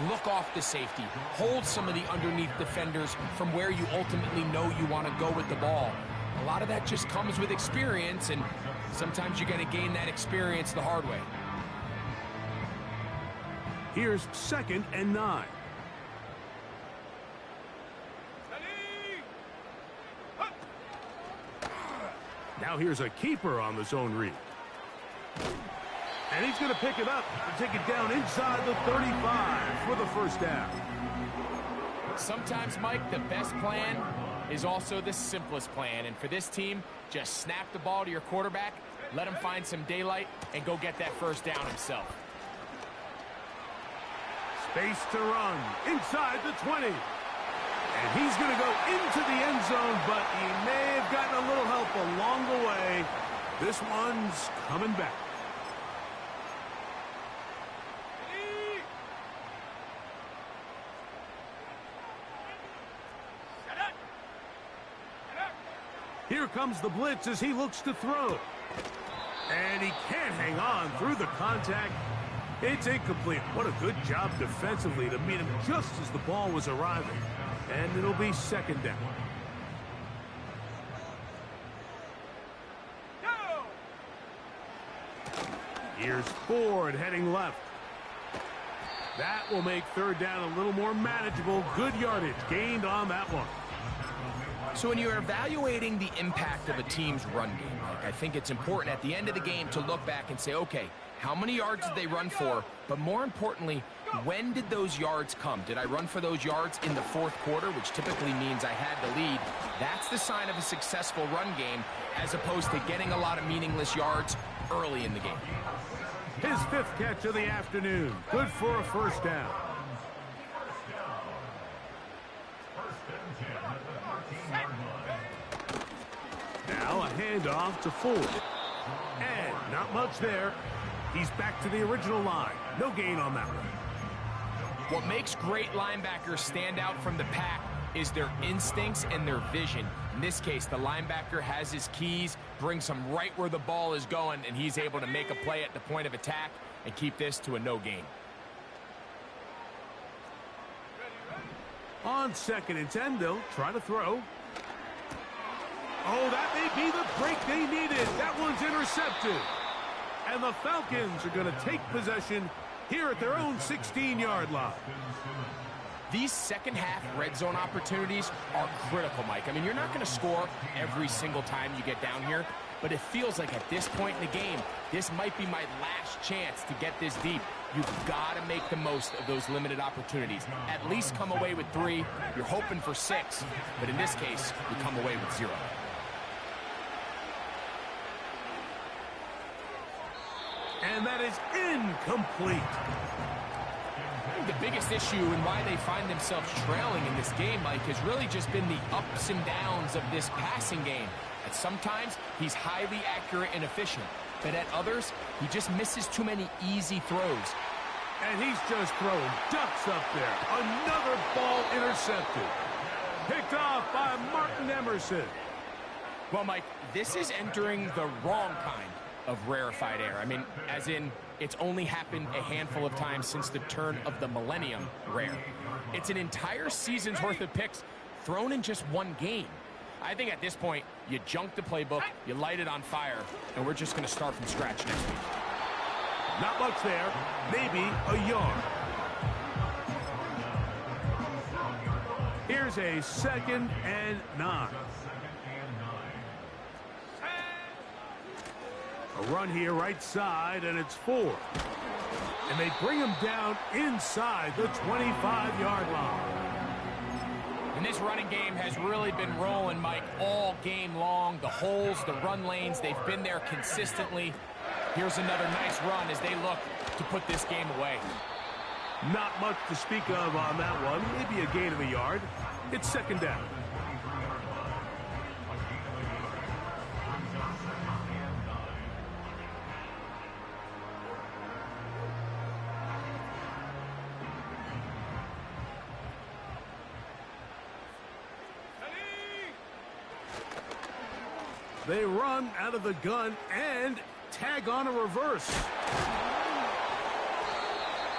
S2: Look off the safety. Hold some of the underneath defenders from where you ultimately know you want to go with the ball. A lot of that just comes with experience, and sometimes you're going to gain that experience the hard way.
S1: Here's 2nd and 9. Now here's a keeper on the zone read. And he's going to pick it up and take it down inside the 35 for the 1st down.
S2: Sometimes, Mike, the best plan is also the simplest plan. And for this team, just snap the ball to your quarterback, let him find some daylight, and go get that 1st down himself.
S1: Space to run inside the 20. And he's going to go into the end zone, but he may have gotten a little help along the way. This one's coming back. Here comes the blitz as he looks to throw. And he can't hang on through the contact. It's incomplete. What a good job defensively to meet him just as the ball was arriving. And it'll be 2nd down. Here's Ford heading left. That will make 3rd down a little more manageable. Good yardage gained on that one.
S2: So when you're evaluating the impact of a team's run game, Mike, I think it's important at the end of the game to look back and say, okay, how many yards did they run for? But more importantly, when did those yards come? Did I run for those yards in the 4th quarter, which typically means I had the lead? That's the sign of a successful run game, as opposed to getting a lot of meaningless yards early in the game.
S1: His 5th catch of the afternoon. Good for a 1st down. Handoff to Ford. And not much there. He's back to the original line. No gain on that one.
S2: What makes great linebackers stand out from the pack is their instincts and their vision. In this case, the linebacker has his keys, brings him right where the ball is going, and he's able to make a play at the point of attack and keep this to a no gain.
S1: On 2nd and 10, they'll try to throw. Oh, that may be the break they needed. That one's intercepted. And the Falcons are going to take possession here at their own 16-yard line.
S2: These second-half red zone opportunities are critical, Mike. I mean, you're not going to score every single time you get down here, but it feels like at this point in the game, this might be my last chance to get this deep. You've got to make the most of those limited opportunities. At least come away with 3. You're hoping for 6, but in this case, you come away with 0.
S1: And that is incomplete.
S2: I think the biggest issue and why they find themselves trailing in this game, Mike, has really just been the ups and downs of this passing game. At sometimes, he's highly accurate and efficient, but at others, he just misses too many easy throws.
S1: And he's just throwing ducks up there. Another ball intercepted. Picked off by Martin Emerson.
S2: Well, Mike, this is entering the wrong kind of rarefied air. I mean, as in, it's only happened a handful of times since the turn of the millennium rare. It's an entire season's worth of picks thrown in just one game. I think at this point, you junk the playbook, you light it on fire, and we're just going to start from scratch next week.
S1: Not much there. Maybe a yard. Here's a 2nd and 9. A run here right side, and it's 4. And they bring him down inside the 25-yard line.
S2: And this running game has really been rolling, Mike, all game long. The holes, the run lanes, they've been there consistently. Here's another nice run as they look to put this game away.
S1: Not much to speak of on that one. Maybe a gain of a yard. It's 2nd down. They run out of the gun and tag on a reverse.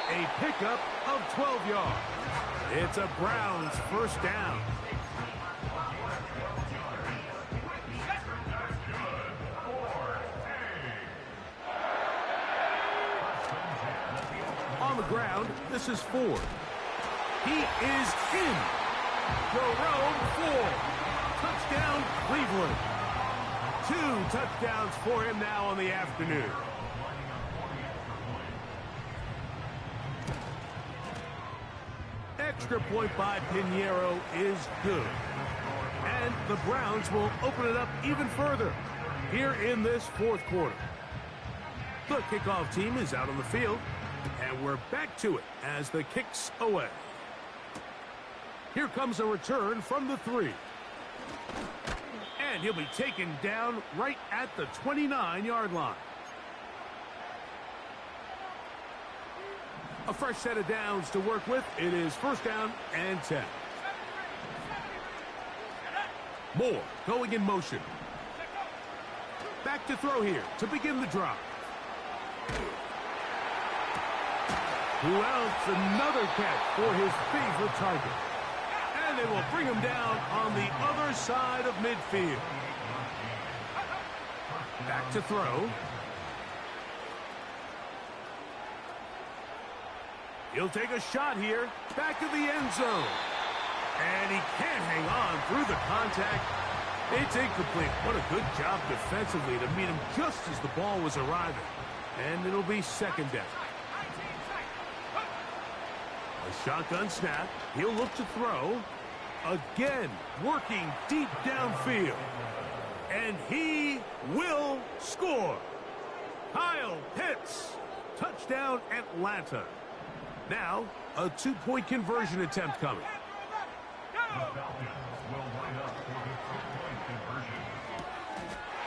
S1: A pickup of 12 yards. It's a Browns 1st down. On the ground, this is Ford. He is in. Jerome Ford. Touchdown, Cleveland. 2 touchdowns for him now on the afternoon. Extra point by Pinheiro is good. And the Browns will open it up even further here in this 4th quarter. The kickoff team is out on the field, and we're back to it as the kick's away. Here comes a return from the 3. And he'll be taken down right at the 29-yard line. A fresh set of downs to work with. It is 1st down and 10. Moore going in motion. Back to throw here to begin the drive. Who else? Another catch for his favorite target. And they will bring him down on the other side of midfield. Back to throw. He'll take a shot here. Back of the end zone. And he can't hang on through the contact. It's incomplete. What a good job defensively to meet him just as the ball was arriving. And it'll be 2nd down. A shotgun snap. He'll look to throw. Again, working deep downfield. And he will score. Kyle Pitts. Touchdown, Atlanta. Now, a 2-point conversion attempt coming.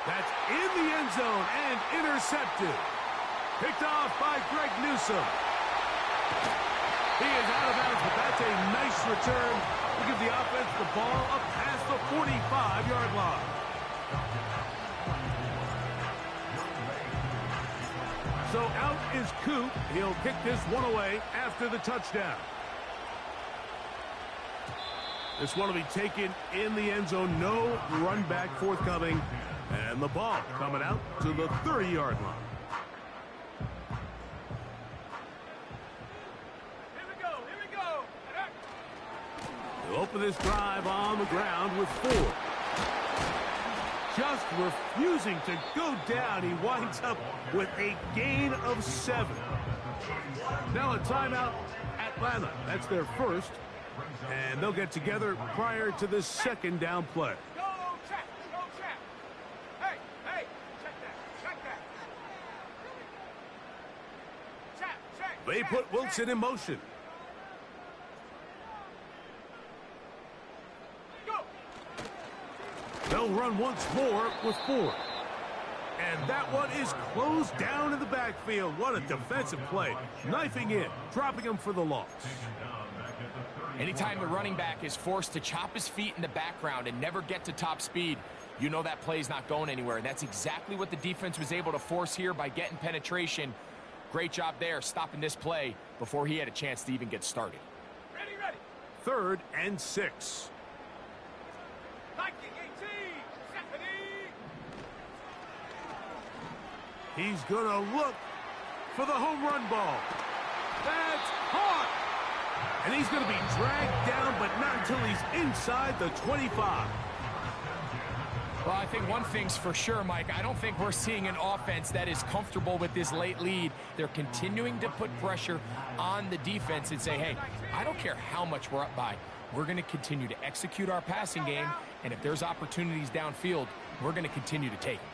S1: That in the end zone and intercepted. Picked off by Greg Newsome. He is out of bounds, but that's a nice return to give the offense the ball up past the 45-yard line. So out is Coop. He'll kick this one away after the touchdown. This one will be taken in the end zone. No run back forthcoming. And the ball coming out to the 30-yard line. He'll open this drive on the ground with 4. Just refusing to go down. He winds up with a gain of 7. Now a timeout, Atlanta. That's their first. And they'll get together prior to this second down play.
S3: Go, check. Hey, check that. Check.
S1: They put Wilson in motion. They'll run once more with 4. And that one is closed down in the backfield. What a defensive play. Knifing in, dropping him for the loss.
S2: Anytime the running back is forced to chop his feet in the background and never get to top speed, you know that play's not going anywhere. And that's exactly what the defense was able to force here by getting penetration. Great job there, stopping this play before he had a chance to even get started.
S3: Ready.
S1: 3rd and 6. He's going to look for the home run ball. That's caught. And he's going to be dragged down, but not until he's inside the 25.
S2: Well, I think one thing's for sure, Mike. I don't think we're seeing an offense that is comfortable with this late lead. They're continuing to put pressure on the defense and say, hey, I don't care how much we're up by. We're going to continue to execute our passing game, and if there's opportunities downfield, we're going to continue to take them.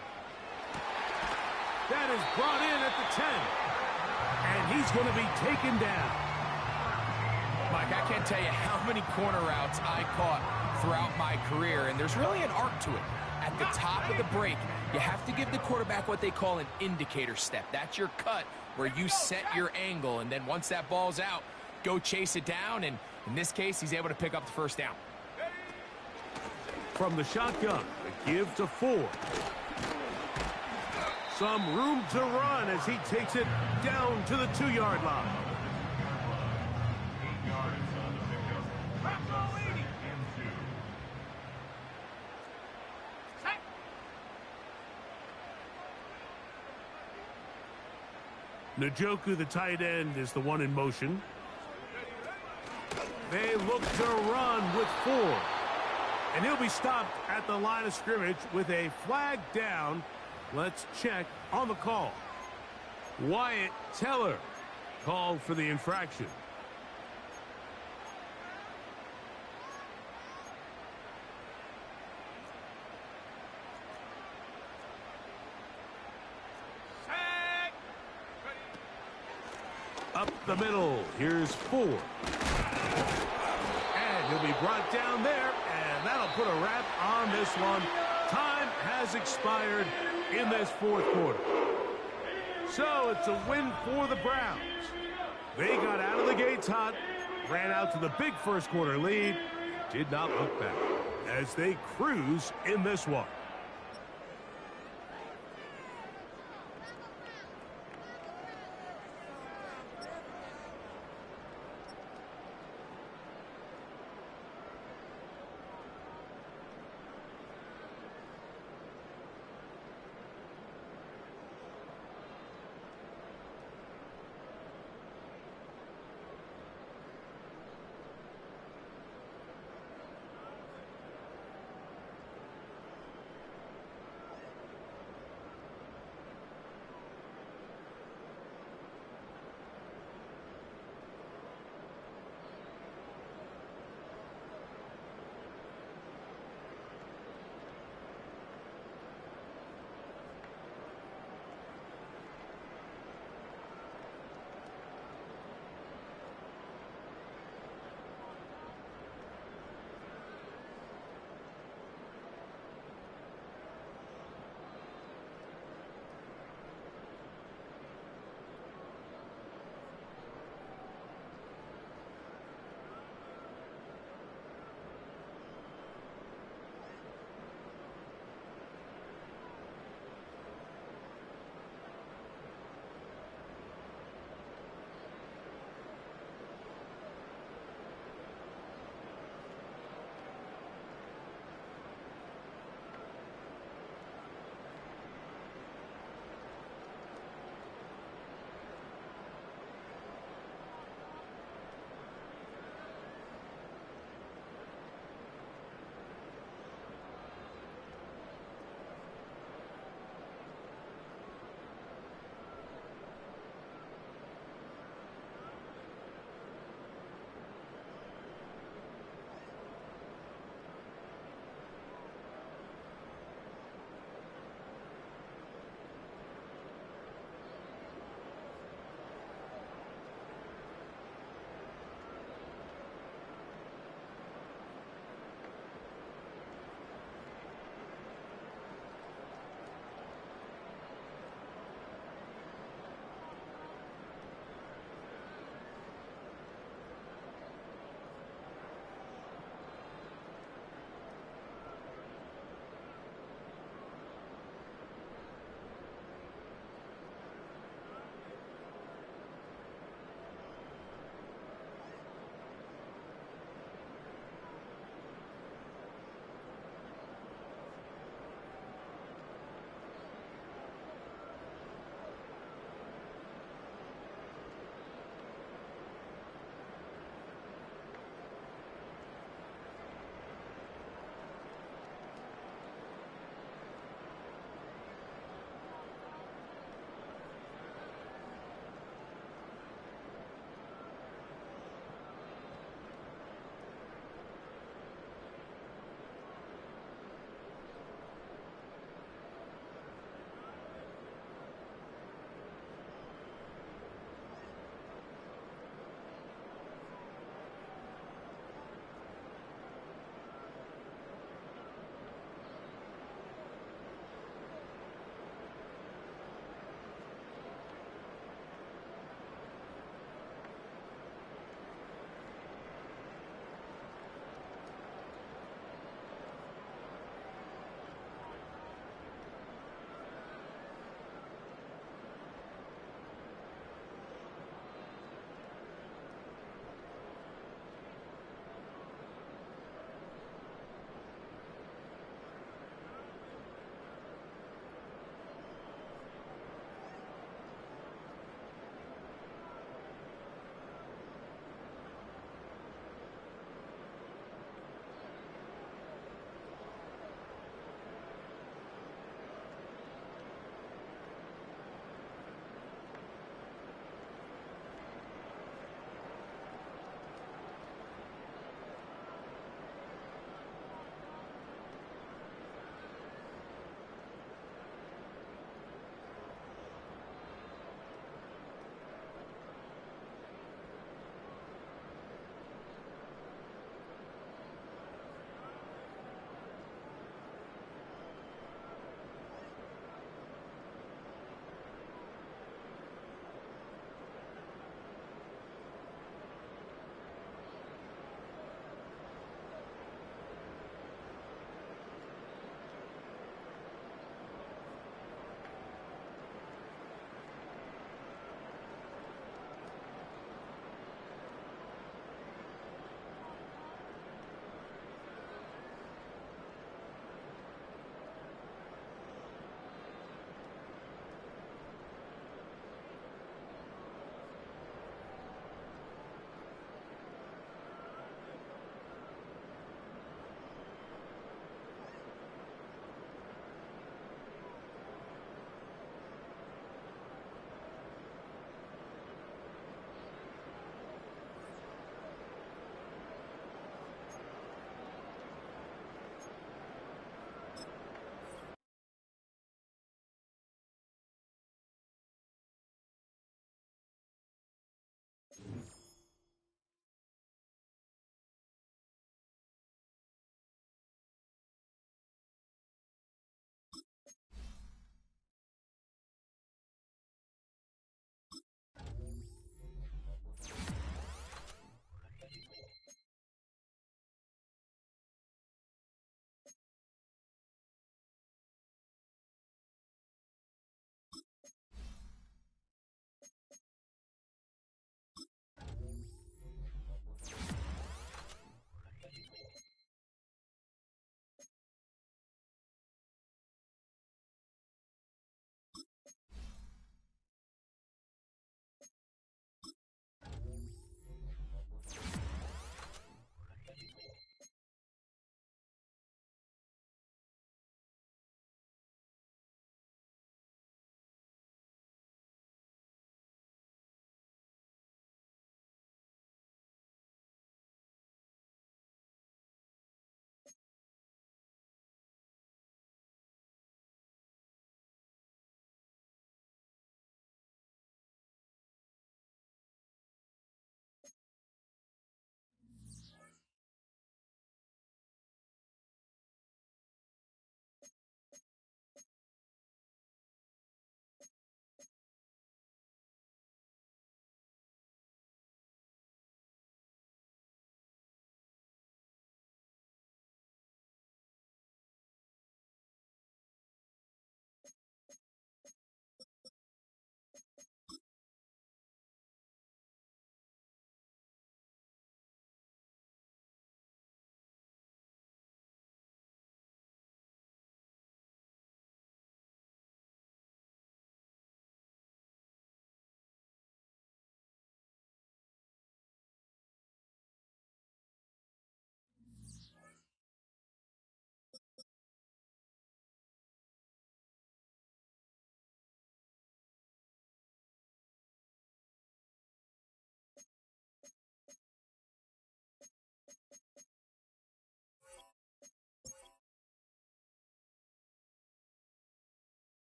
S1: That is brought in at the 10. And he's going to be taken down.
S2: Mike, I can't tell you how many corner routes I caught throughout my career, and there's really an art to it. At the top of the break, you have to give the quarterback what they call an indicator step. That's your cut where you set your angle, and then once that ball's out, go chase it down, and in this case, he's able to pick up the first down.
S1: From the shotgun, the give to 4. Some room to run as he takes it down to the 2-yard line. Njoku, the tight end, is the one in motion. They look to run with 4. And he'll be stopped at the line of scrimmage with a flag down. Let's check on the call. Wyatt Teller called for the infraction. Up the middle, here's 4. And he'll be brought down there, and that'll put a wrap on this one. Time has expired in this 4th quarter. So it's a win for the Browns. They got out of the gates hot, ran out to the big first quarter lead, did not look back as they cruise in this one.